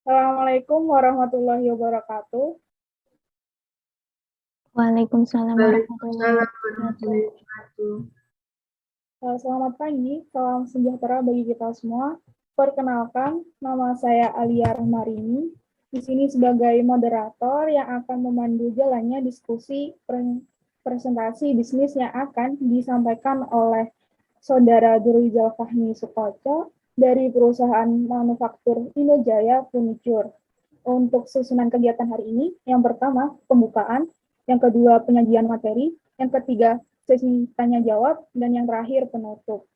Assalamualaikum warahmatullahi wabarakatuh. Waalaikumsalam warahmatullahi Waalaikumsalam wabarakatuh. warahmatullahi wabarakatuh. Selamat pagi, salam sejahtera bagi kita semua. Perkenalkan, nama saya Alia Rahmarini. Di sini sebagai moderator yang akan memandu jalannya diskusi presentasi bisnis yang akan disampaikan oleh Saudara Durijal Fahmi Sukoco dari perusahaan manufaktur Indojaya Furniture. Untuk susunan kegiatan hari ini, yang pertama pembukaan, yang kedua penyajian materi, yang ketiga sesi tanya jawab, dan yang terakhir penutup.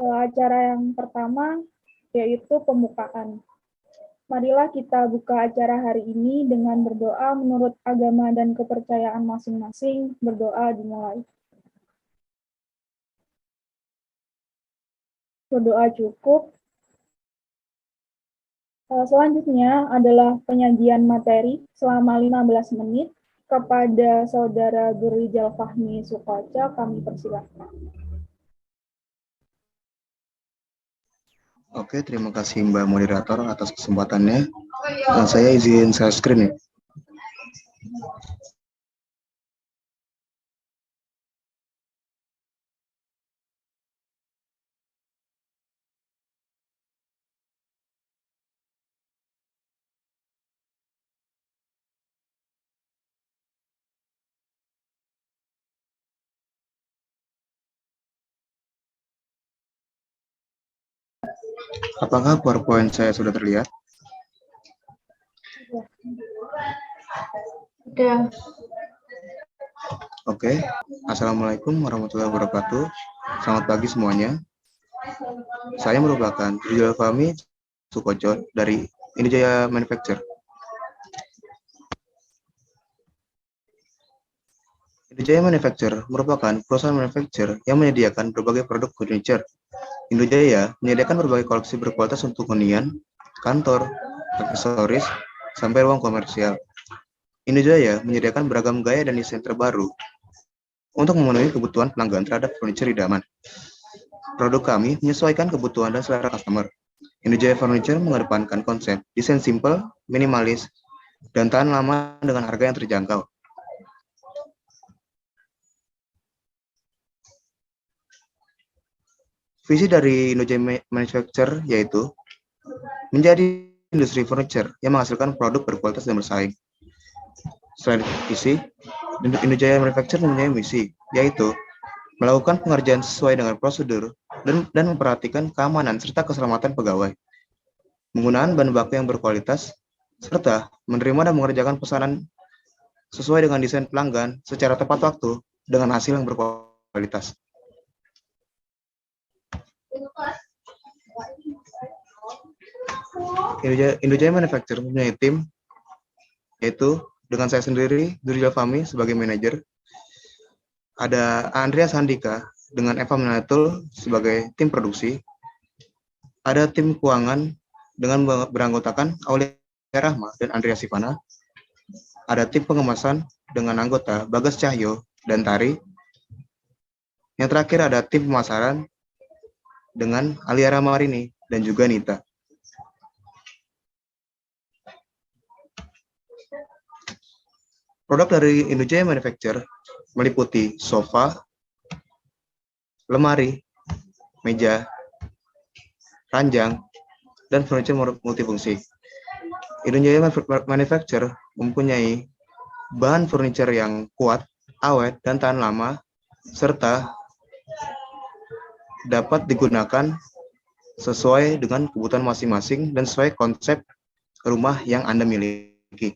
Acara yang pertama yaitu pembukaan. Marilah kita buka acara hari ini dengan berdoa menurut agama dan kepercayaan masing-masing. Berdoa dimulai. Berdoa cukup. Selanjutnya adalah penyajian materi selama 15 menit kepada Saudara Durijal Fahmi Sukoco. Kami persilahkan. Oke, terima kasih Mbak Moderator atas kesempatannya. Saya izin share screen ya. Apakah PowerPoint saya sudah terlihat? Sudah. Oke, Assalamualaikum warahmatullahi wabarakatuh. Selamat pagi semuanya. Saya merupakan Durijal Fahmi Sukoco dari Indojaya Manufacture. Indojaya Manufacture merupakan perusahaan manufacture yang menyediakan berbagai produk furniture. Indojaya menyediakan berbagai koleksi berkualitas untuk hunian, kantor, aksesoris, sampai ruang komersial. Indojaya menyediakan beragam gaya dan desain terbaru untuk memenuhi kebutuhan pelanggan terhadap furniture idaman. Produk kami menyesuaikan kebutuhan dan selera customer. Indojaya Furniture mengedepankan konsep desain simple, minimalis, dan tahan lama dengan harga yang terjangkau. Visi dari Indojaya Manufacture yaitu menjadi industri furniture yang menghasilkan produk berkualitas dan bersaing. Selain visi, Indojaya Manufacture mempunyai misi, yaitu melakukan pengerjaan sesuai dengan prosedur dan memperhatikan keamanan serta keselamatan pegawai, menggunakan bahan baku yang berkualitas, serta menerima dan mengerjakan pesanan sesuai dengan desain pelanggan secara tepat waktu dengan hasil yang berkualitas. Indojaya Manufacture mempunyai tim, yaitu dengan saya sendiri, Durijal Fahmi sebagai manajer, ada Andreas Handika dengan Eva Minatul sebagai tim produksi, ada tim keuangan dengan beranggotakan Aulia Rahma dan Andrea Sivana, ada tim pengemasan dengan anggota Bagas Cahyo dan Tari, yang terakhir ada tim pemasaran dengan Alia Rahmarini dan juga Nita. Produk dari Indojaya Manufacture meliputi sofa, lemari, meja, ranjang, dan furniture multifungsi. Indojaya Manufacture mempunyai bahan furniture yang kuat, awet, dan tahan lama, serta dapat digunakan sesuai dengan kebutuhan masing-masing dan sesuai konsep rumah yang Anda miliki.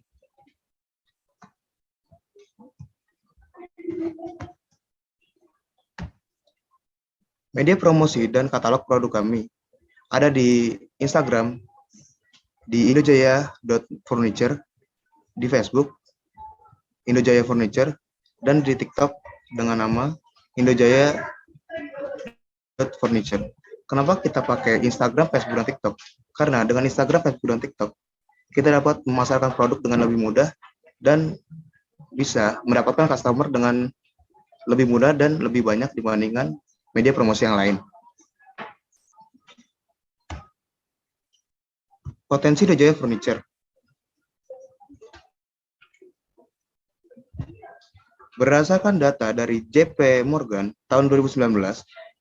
Media promosi dan katalog produk kami ada di Instagram di indojaya.furniture, di Facebook Indojaya Furniture, dan di TikTok dengan nama indojaya.furniture. Kenapa kita pakai Instagram, Facebook, dan TikTok? Karena dengan Instagram, Facebook, dan TikTok kita dapat memasarkan produk dengan lebih mudah dan bisa mendapatkan customer dengan lebih mudah dan lebih banyak dibandingkan media promosi yang lain. Potensi Indrajaya Furniture. Berdasarkan data dari JP Morgan tahun 2019,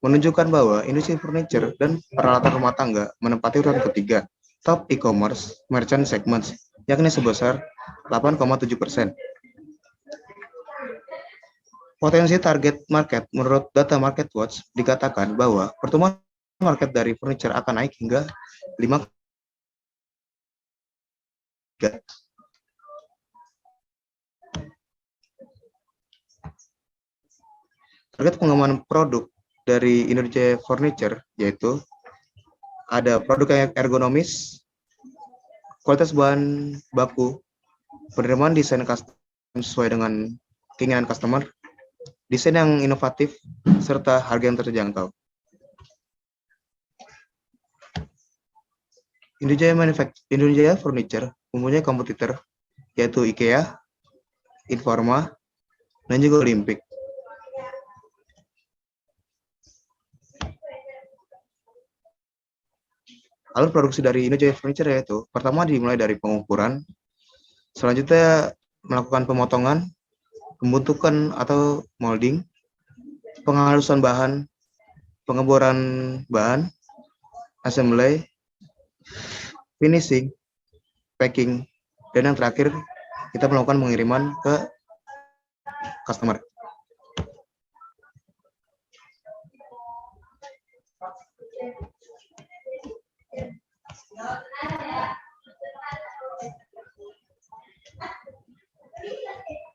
menunjukkan bahwa industri furniture dan peralatan rumah tangga menempati urutan ketiga top e-commerce merchant segments, yakni sebesar 8,7%. Potensi target market menurut data MarketWatch dikatakan bahwa pertumbuhan market dari furniture akan naik hingga 5. Target pengembangan produk dari Indonesia Furniture yaitu ada produk yang ergonomis, kualitas bahan baku, penerimaan desain custom sesuai dengan keinginan customer, desain yang inovatif, serta harga yang terjangkau. Indonesia Furniture mempunyai kompetitor yaitu IKEA, Informa, dan juga Olympic. Alur produksi dari Indonesia Furniture yaitu pertama dimulai dari pengukuran, selanjutnya melakukan pemotongan, pembentukan atau molding, penghalusan bahan, pengeboran bahan, assembly, finishing, packing, dan yang terakhir kita melakukan pengiriman ke customer.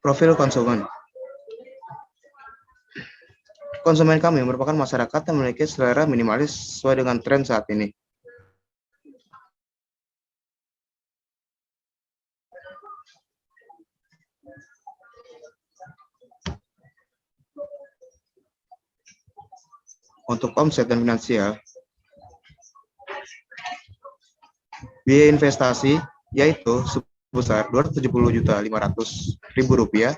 Profil konsumen. Konsumen kami merupakan masyarakat yang memiliki selera minimalis sesuai dengan tren saat ini. Untuk omset dan finansial, biaya investasi yaitu sebesar Rp270.500.000,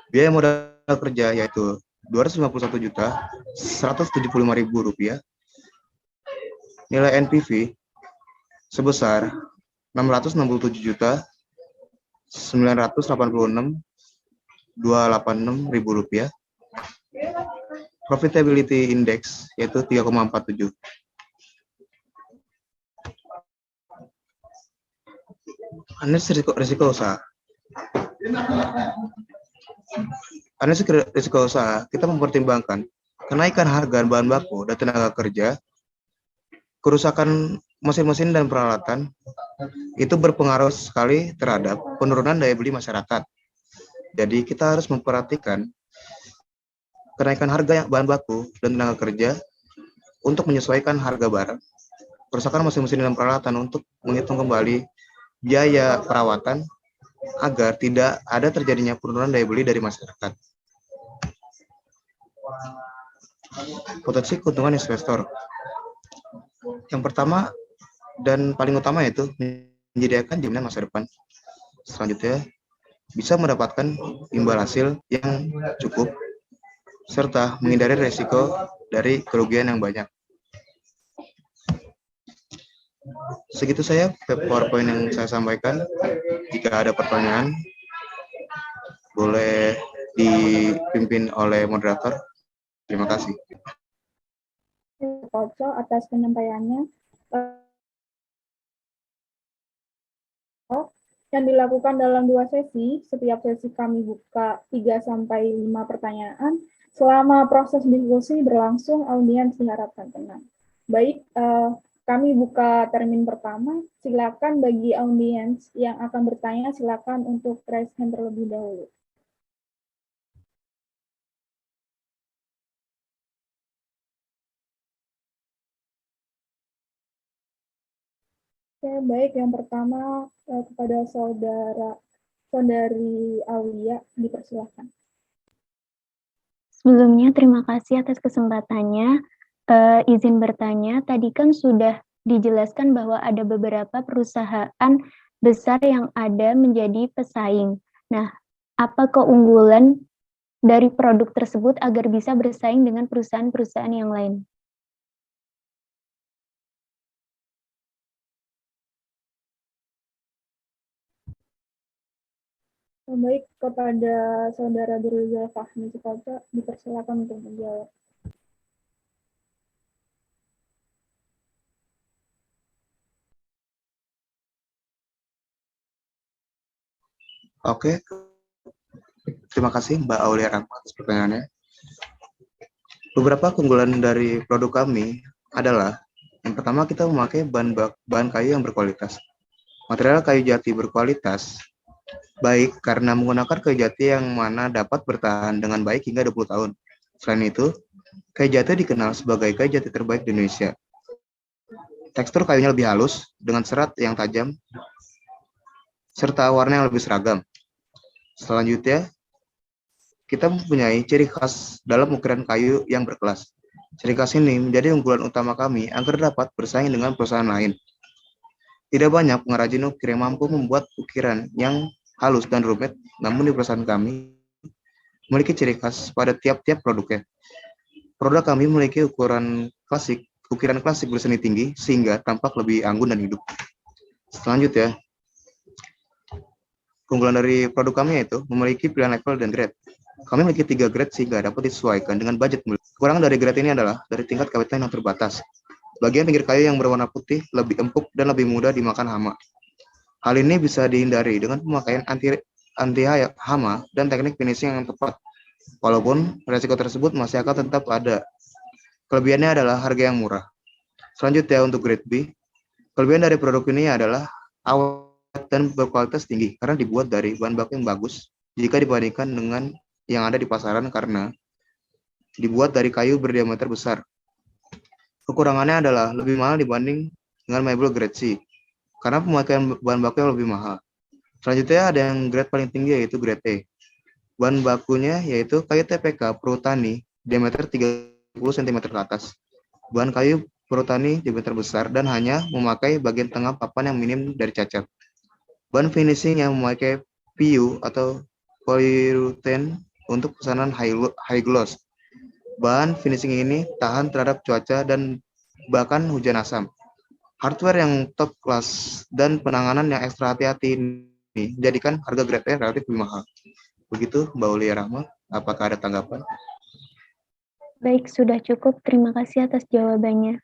biaya modal kerja yaitu Rp251.175.000, nilai NPV sebesar Rp679.986.286.000, profitability index yaitu 3,47. Analisis risiko usaha. Analisis risiko usaha, kita mempertimbangkan kenaikan harga bahan baku dan tenaga kerja, kerusakan mesin-mesin dan peralatan, itu berpengaruh sekali terhadap penurunan daya beli masyarakat. Jadi kita harus memperhatikan kenaikan harga bahan baku dan tenaga kerja untuk menyesuaikan harga barang, kerusakan mesin-mesin dan peralatan untuk menghitung kembali biaya perawatan agar tidak ada terjadinya penurunan daya beli dari masyarakat. Potensi keuntungan investor. Yang pertama dan paling utama yaitu menyediakan jaminan masa depan. Selanjutnya, bisa mendapatkan imbal hasil yang cukup, serta menghindari risiko dari kerugian yang banyak. Segitu saya PowerPoint yang saya sampaikan. Jika ada pertanyaan, boleh dipimpin oleh moderator. Terima kasih. Koco atas penyampaiannya. Yang dilakukan dalam 2 sesi, setiap sesi kami buka 3-5 pertanyaan. Selama proses diskusi berlangsung, audiens diharapkan tenang. Baik, kami buka termin pertama. Silakan bagi audiens yang akan bertanya, silakan untuk raise hand terlebih dahulu. Oke, baik. Yang pertama kepada saudari Aulia, dipersilakan. Sebelumnya, terima kasih atas kesempatannya. Izin bertanya, tadi kan sudah dijelaskan bahwa ada beberapa perusahaan besar yang ada menjadi pesaing. Nah, apa keunggulan dari produk tersebut agar bisa bersaing dengan perusahaan-perusahaan yang lain? Baik, kepada Saudara Duruzal Fahmi Sukalta, dipersilakan untuk menjawab. Oke, terima kasih Mbak Aulia Rahma atas pertanyaannya. Beberapa keunggulan dari produk kami adalah yang pertama kita memakai bahan kayu yang berkualitas. Material kayu jati berkualitas baik karena menggunakan kayu jati yang mana dapat bertahan dengan baik hingga 20 tahun. Selain itu, kayu jati dikenal sebagai kayu jati terbaik di Indonesia. Tekstur kayunya lebih halus dengan serat yang tajam serta warna yang lebih seragam. Selanjutnya, kita mempunyai ciri khas dalam ukiran kayu yang berkelas. Ciri khas ini menjadi unggulan utama kami agar dapat bersaing dengan perusahaan lain. Tidak banyak pengrajin ukir yang mampu membuat ukiran yang halus dan rumit, namun di perusahaan kami memiliki ciri khas pada tiap-tiap produknya. Produk kami memiliki ukiran klasik berseni tinggi, sehingga tampak lebih anggun dan hidup. Selanjutnya, keunggulan dari produk kami yaitu memiliki pilihan level dan grade. Kami memiliki 3 grade sehingga dapat disesuaikan dengan budget. Kekurangan dari grade ini adalah dari tingkat kawitan yang terbatas. Bagian pinggir kayu yang berwarna putih lebih empuk dan lebih mudah dimakan hama. Hal ini bisa dihindari dengan pemakaian anti hama dan teknik finishing yang tepat. Walaupun resiko tersebut masih akan tetap ada. Kelebihannya adalah harga yang murah. Selanjutnya untuk grade B, kelebihan dari produk ini adalah awet dan berkualitas tinggi karena dibuat dari bahan baku yang bagus jika dibandingkan dengan yang ada di pasaran karena dibuat dari kayu berdiameter besar. Kekurangannya adalah lebih mahal dibanding dengan mebel grade C karena pemakaian bahan baku yang lebih mahal. Selanjutnya ada yang grade paling tinggi yaitu grade E. Bahan bakunya yaitu kayu TPK Perhutani diameter 30 cm ke atas. Bahan kayu Perhutani diameter besar dan hanya memakai bagian tengah papan yang minim dari cacat. Bahan finishing yang memakai PU atau polyurethane untuk pesanan high gloss. Bahan finishing ini tahan terhadap cuaca dan bahkan hujan asam. Hardware yang top class dan penanganan yang ekstra hati-hati ini menjadikan harga grade E relatif lebih mahal. Begitu Mbak Aulia Rahma, apakah ada tanggapan? Baik, sudah cukup. Terima kasih atas jawabannya.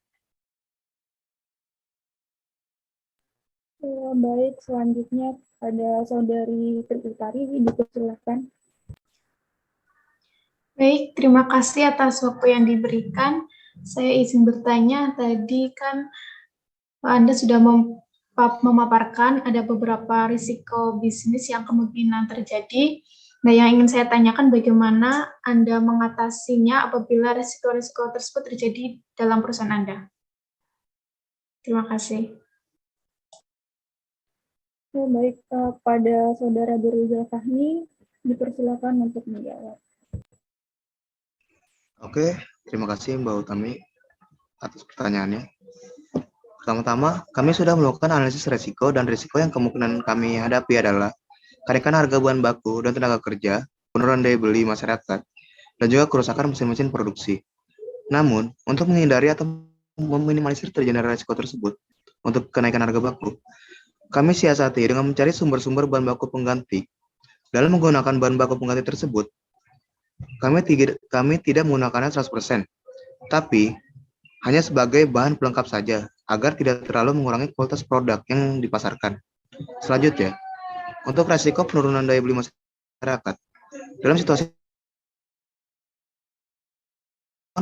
Baik, selanjutnya ada Saudari Tri Utari, dipersilakan. Baik, terima kasih atas waktu yang diberikan. Saya izin bertanya, tadi kan Anda sudah memaparkan ada beberapa risiko bisnis yang kemungkinan terjadi. Nah, yang ingin saya tanyakan bagaimana Anda mengatasinya apabila risiko-risiko tersebut terjadi dalam perusahaan Anda. Terima kasih. Baik, pada Saudara Duruzal Fahmi, dipersilakan untuk menjawab. Oke, terima kasih Mbak Utami atas pertanyaannya. Pertama-tama, kami sudah melakukan analisis risiko dan risiko yang kemungkinan kami hadapi adalah kenaikan harga bahan baku dan tenaga kerja, penurunan daya beli masyarakat, dan juga kerusakan mesin-mesin produksi. Namun, untuk menghindari atau meminimalisir terjadinya risiko tersebut, untuk kenaikan harga baku, kami siasati dengan mencari sumber-sumber bahan baku pengganti. Dalam menggunakan bahan baku pengganti tersebut, kami tidak menggunakannya 100%, tapi hanya sebagai bahan pelengkap saja, agar tidak terlalu mengurangi kualitas produk yang dipasarkan. Selanjutnya, untuk resiko penurunan daya beli masyarakat, dalam situasi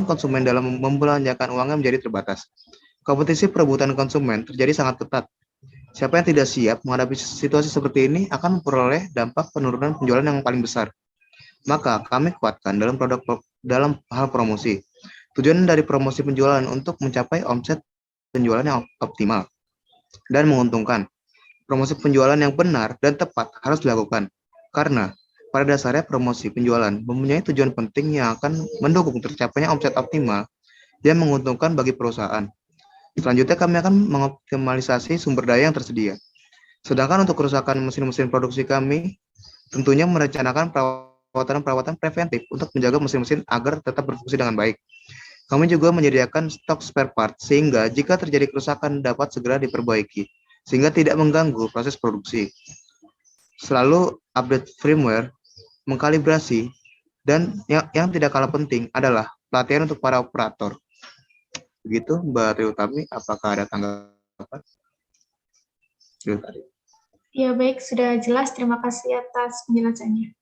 konsumen dalam membelanjakan uangnya menjadi terbatas. Kompetisi perebutan konsumen terjadi sangat ketat. Siapa yang tidak siap menghadapi situasi seperti ini akan memperoleh dampak penurunan penjualan yang paling besar. Maka kami kuatkan dalam hal promosi. Tujuan dari promosi penjualan untuk mencapai omset penjualan yang optimal dan menguntungkan. Promosi penjualan yang benar dan tepat harus dilakukan. Karena pada dasarnya promosi penjualan mempunyai tujuan penting yang akan mendukung tercapainya omset optimal yang menguntungkan bagi perusahaan. Selanjutnya kami akan mengoptimalisasi sumber daya yang tersedia. Sedangkan untuk kerusakan mesin-mesin produksi kami, tentunya merencanakan perawatan preventif untuk menjaga mesin-mesin agar tetap berfungsi dengan baik. Kami juga menyediakan stok spare part sehingga jika terjadi kerusakan dapat segera diperbaiki, sehingga tidak mengganggu proses produksi. selalu update firmware, mengkalibrasi, dan yang tidak kalah penting adalah pelatihan untuk para operator. Begitu Mbak Triutami, apakah ada tanggapan? Ya baik, sudah jelas. Terima kasih atas penjelasannya.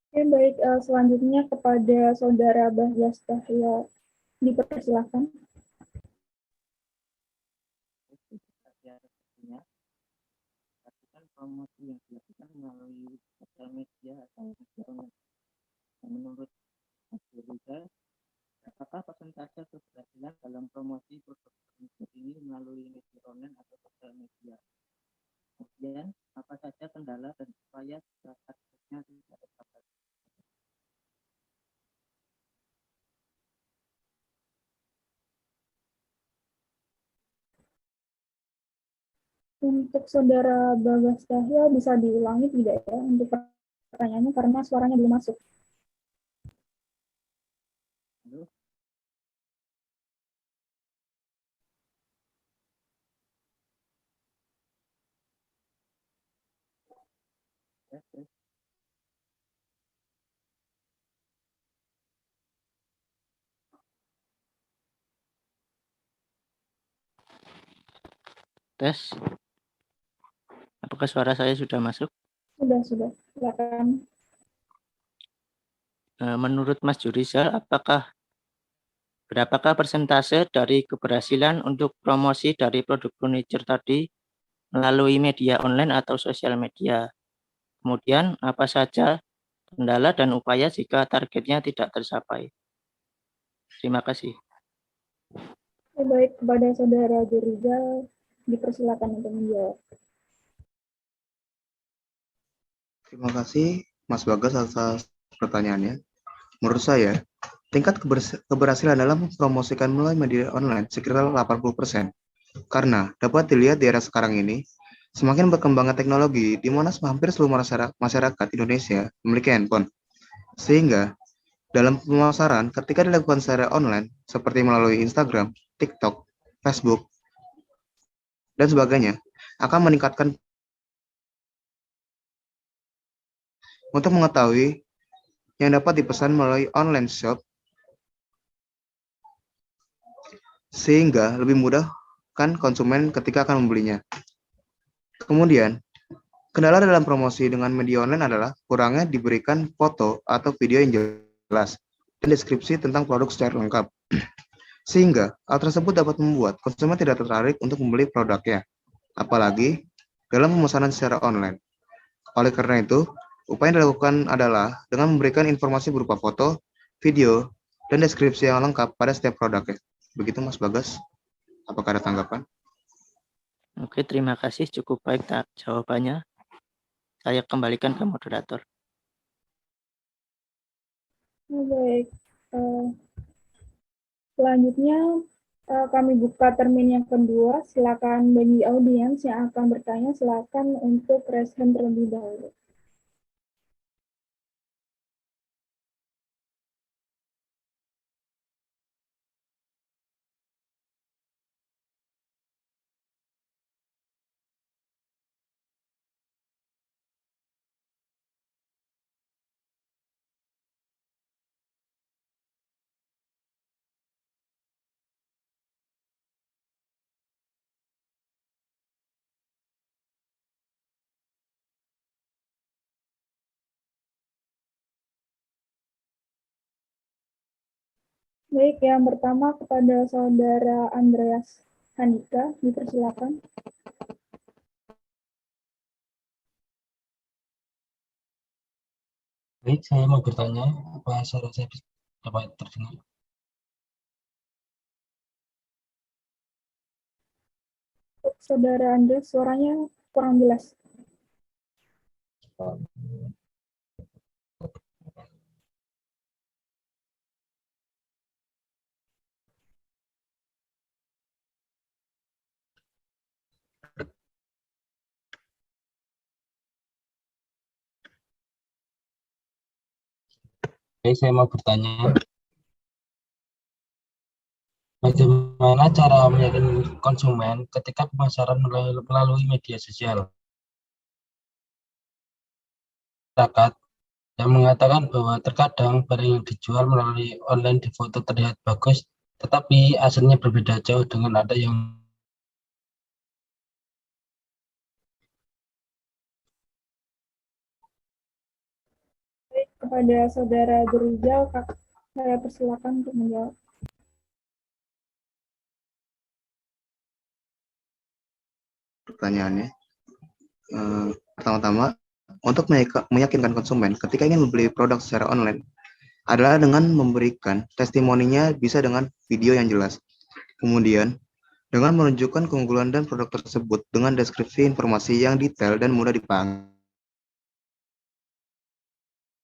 Oke, baik. Selanjutnya kepada Saudara Bagas Tahya, dipersilakan. Promosi yang dilakukan melalui sosial media atau media online. Menurut Mas Rizal, apakah persentase keberhasilan dalam promosi produk ini melalui media online atau sosial media? Kemudian, apa saja kendala dan upaya agar suksesnya tidak tercapai? Untuk Saudara Bagas Tahya, bisa diulangi tidak ya untuk pertanyaannya karena suaranya belum masuk. Halo? Tes. Tes. Apakah suara saya sudah masuk? Sudah. Silakan. Menurut Mas Jurizal, berapakah persentase dari keberhasilan untuk promosi dari produk furniture tadi melalui media online atau sosial media? Kemudian, apa saja kendala dan upaya jika targetnya tidak tercapai? Terima kasih. Baik, kepada Saudara Jurizal, dipersilakan untuk menjawab. Terima kasih Mas Bagas atas pertanyaannya. Menurut saya, tingkat keberhasilan dalam mempromosikan melalui media online sekitar 80%. Karena dapat dilihat di era sekarang ini, semakin berkembangnya teknologi di mana hampir seluruh masyarakat Indonesia memiliki handphone. Sehingga dalam pemasaran ketika dilakukan secara online seperti melalui Instagram, TikTok, Facebook, dan sebagainya akan meningkatkan. Untuk mengetahui yang dapat dipesan melalui online shop sehingga lebih mudah kan konsumen ketika akan membelinya. Kemudian, kendala dalam promosi dengan media online adalah kurangnya diberikan foto atau video yang jelas dan deskripsi tentang produk secara lengkap. Sehingga hal tersebut dapat membuat konsumen tidak tertarik untuk membeli produknya, apalagi dalam pemesanan secara online. Oleh karena itu, upaya yang dilakukan adalah dengan memberikan informasi berupa foto, video, dan deskripsi yang lengkap pada setiap produknya. Begitu Mas Bagas, apakah ada tanggapan? Oke, terima kasih. Cukup baik jawabannya. Saya kembalikan ke moderator. Baik. Selanjutnya, kami buka termin yang kedua. Silakan bagi audiens yang akan bertanya, silakan untuk raise hand terlebih dahulu. Baik, yang pertama kepada Saudara Andreas Handika, dipersilakan. Baik, saya mau bertanya, apa suara saya dapat terdengar? Saudara Andreas, suaranya kurang jelas. Baik, saya mau bertanya, bagaimana cara meyakinkan konsumen ketika pemasaran melalui media sosial? masyarakat yang mengatakan bahwa terkadang barang yang dijual melalui online di foto terlihat bagus, tetapi aslinya berbeda jauh dengan ada yang Baik, kepada Saudara Durijal, saya persilakan untuk menjawab. Pertanyaannya, pertama-tama, untuk meyakinkan konsumen ketika ingin membeli produk secara online adalah dengan memberikan testimoninya bisa dengan video yang jelas. Kemudian, dengan menunjukkan keunggulan dan produk tersebut dengan deskripsi informasi yang detail dan mudah dipahami.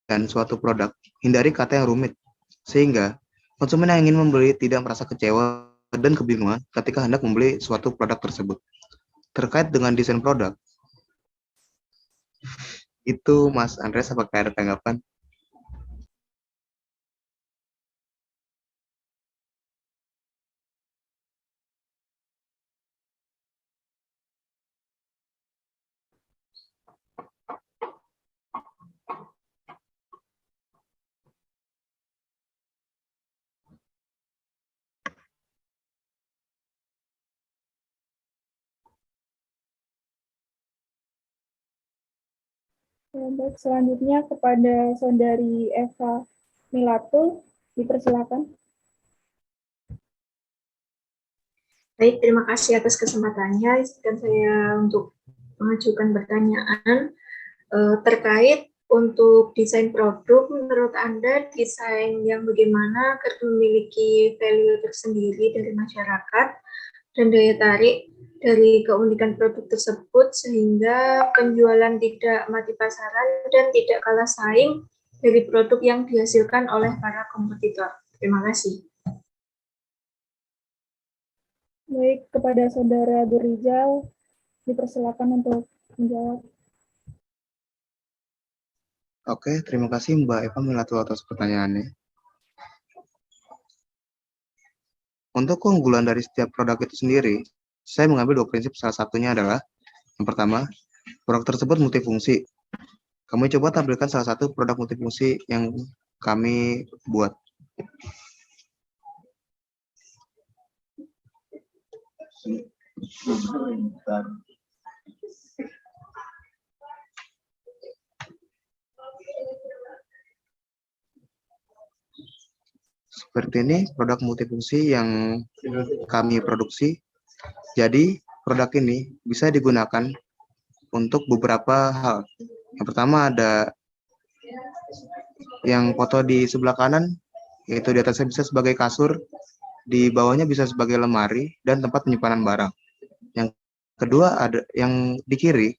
Dan suatu produk, hindari kata yang rumit, sehingga konsumen yang ingin membeli tidak merasa kecewa dan kebingungan ketika hendak membeli suatu produk tersebut. Terkait dengan desain produk, itu Mas Andres, apakah ada tanggapan? Baik, selanjutnya kepada Saudari Eva Milatul, dipersilakan. Baik, terima kasih atas kesempatannya. Izinkan saya untuk mengajukan pertanyaan terkait untuk desain produk. Menurut Anda, desain yang bagaimana agar memiliki value tersendiri dari masyarakat dan daya tarik dari keunikan produk tersebut sehingga penjualan tidak mati pasaran dan tidak kalah saing dari produk yang dihasilkan oleh para kompetitor. Terima kasih. Baik, kepada Saudara Durijal, dipersilakan untuk menjawab. Oke, terima kasih Mbak Eva Milatul atas pertanyaannya. Untuk keunggulan dari setiap produk itu sendiri, saya mengambil 2 prinsip. Salah satunya adalah, yang pertama, produk tersebut multifungsi. Kami coba tampilkan salah satu produk multifungsi yang kami buat. Seperti ini produk multifungsi yang kami produksi. Jadi produk ini bisa digunakan untuk beberapa hal. Yang pertama ada yang foto di sebelah kanan, yaitu di atasnya bisa sebagai kasur, di bawahnya bisa sebagai lemari dan tempat penyimpanan barang. Yang kedua ada yang di kiri,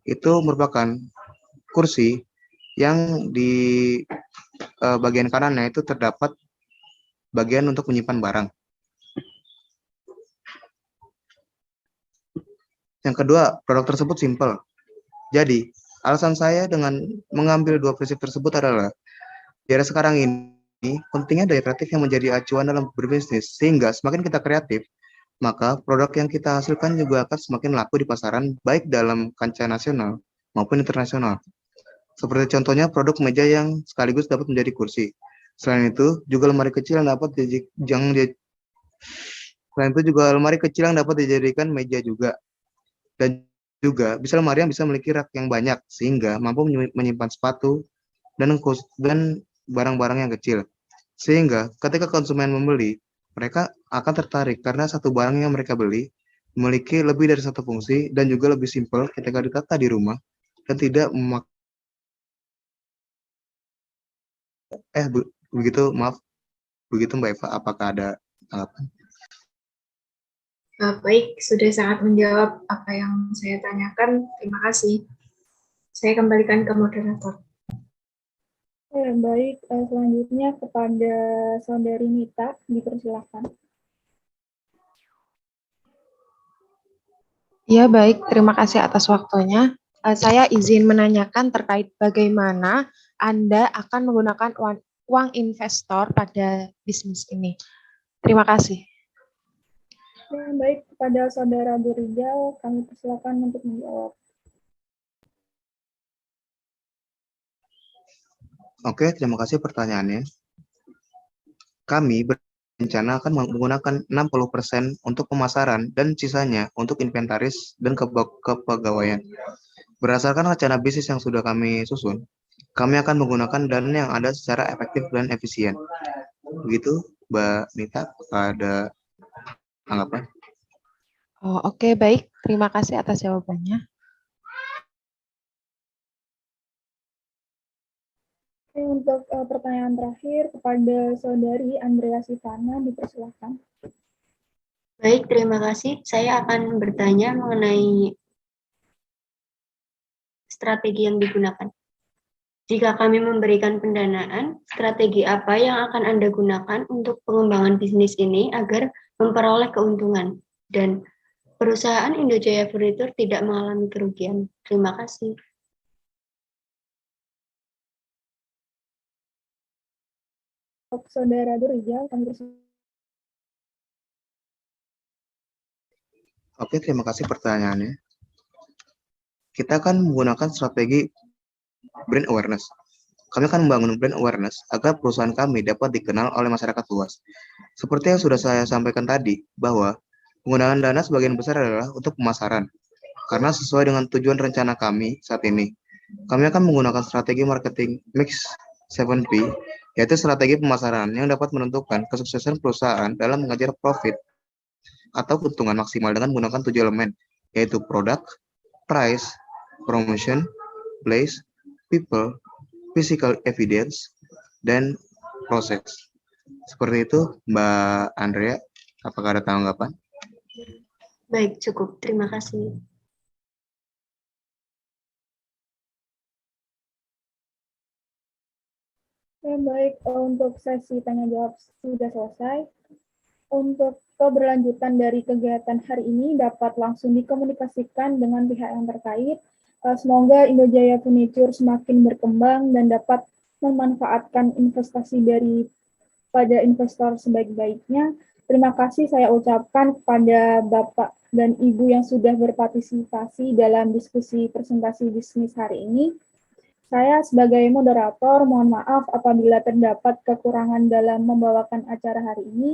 itu merupakan kursi yang di bagian kanannya itu terdapat bagian untuk menyimpan barang. Yang kedua, produk tersebut simple. Jadi, alasan saya dengan mengambil 2 prinsip tersebut adalah, di era sekarang ini, pentingnya daya kreatif yang menjadi acuan dalam berbisnis, sehingga semakin kita kreatif, maka produk yang kita hasilkan juga akan semakin laku di pasaran, baik dalam kancah nasional maupun internasional. Seperti contohnya produk meja yang sekaligus dapat menjadi kursi. Selain itu, juga lemari kecil yang dapat dijadikan meja juga. Dan juga bisa lemari yang bisa memiliki rak yang banyak sehingga mampu menyimpan sepatu dan barang-barang yang kecil. Sehingga ketika konsumen membeli, mereka akan tertarik karena satu barang yang mereka beli memiliki lebih dari satu fungsi dan juga lebih simpel ketika ditata di rumah dan tidak begitu Mbak Eva, apakah ada tanggapan? Baik, sudah sangat menjawab apa yang saya tanyakan. Terima kasih. Saya kembalikan ke moderator. Baik, selanjutnya kepada Saudari Nita, dipersilakan. Ya, baik. Terima kasih atas waktunya. Saya izin menanyakan terkait bagaimana Anda akan menggunakan uang investor pada bisnis ini. Terima kasih. Baik, kepada Saudara Durijal, kami persilakan untuk menjawab. Oke, terima kasih pertanyaannya. Kami berencana akan menggunakan 60% untuk pemasaran dan sisanya untuk inventaris dan kepegawaian. Berdasarkan rencana bisnis yang sudah kami susun, kami akan menggunakan dana yang ada secara efektif dan efisien. Begitu, Mbak Nita, ada tanggapan? Oh, oke, baik. Terima kasih atas jawabannya. Oke, untuk pertanyaan terakhir kepada Saudari Andrea Sivana, dipersilakan. Baik, terima kasih. Saya akan bertanya mengenai strategi yang digunakan. Jika kami memberikan pendanaan, strategi apa yang akan Anda gunakan untuk pengembangan bisnis ini agar memperoleh keuntungan dan perusahaan Indojaya Furniture tidak mengalami kerugian? Terima kasih. Untuk Saudara Durijal, kami persilakan. Oke, terima kasih pertanyaannya. Kita akan menggunakan strategi brand awareness. Kami akan membangun brand awareness agar perusahaan kami dapat dikenal oleh masyarakat luas. Seperti yang sudah saya sampaikan tadi, bahwa penggunaan dana sebagian besar adalah untuk pemasaran. Karena sesuai dengan tujuan rencana kami saat ini, kami akan menggunakan strategi marketing mix 7P, yaitu strategi pemasaran yang dapat menentukan kesuksesan perusahaan dalam mengejar profit atau keuntungan maksimal dengan menggunakan 7 elemen, yaitu produk, price, promotion, place, people, physical evidence, dan proses. Seperti itu, Mbak Andrea. Apakah ada tanggapan? Baik, cukup. Terima kasih. Baik, untuk sesi tanya-jawab sudah selesai. Untuk keberlanjutan dari kegiatan hari ini dapat langsung dikomunikasikan dengan pihak yang terkait. Semoga Indojaya Furniture semakin berkembang dan dapat memanfaatkan investasi pada investor sebaik-baiknya. Terima kasih saya ucapkan kepada Bapak dan Ibu yang sudah berpartisipasi dalam diskusi presentasi bisnis hari ini. Saya sebagai moderator mohon maaf apabila terdapat kekurangan dalam membawakan acara hari ini.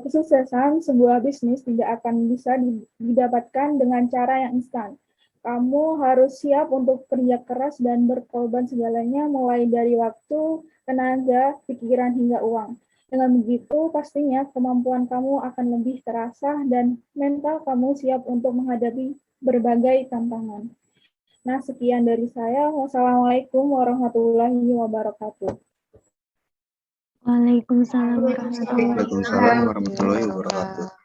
Kesuksesan sebuah bisnis tidak akan bisa didapatkan dengan cara yang instan. Kamu harus siap untuk kerja keras dan berkorban segalanya, mulai dari waktu, tenaga, pikiran, hingga uang. Dengan begitu, pastinya kemampuan kamu akan lebih terasa dan mental kamu siap untuk menghadapi berbagai tantangan. Nah, sekian dari saya. Wassalamualaikum warahmatullahi wabarakatuh. Waalaikumsalam Waalaikumsalam warahmatullahi wabarakatuh.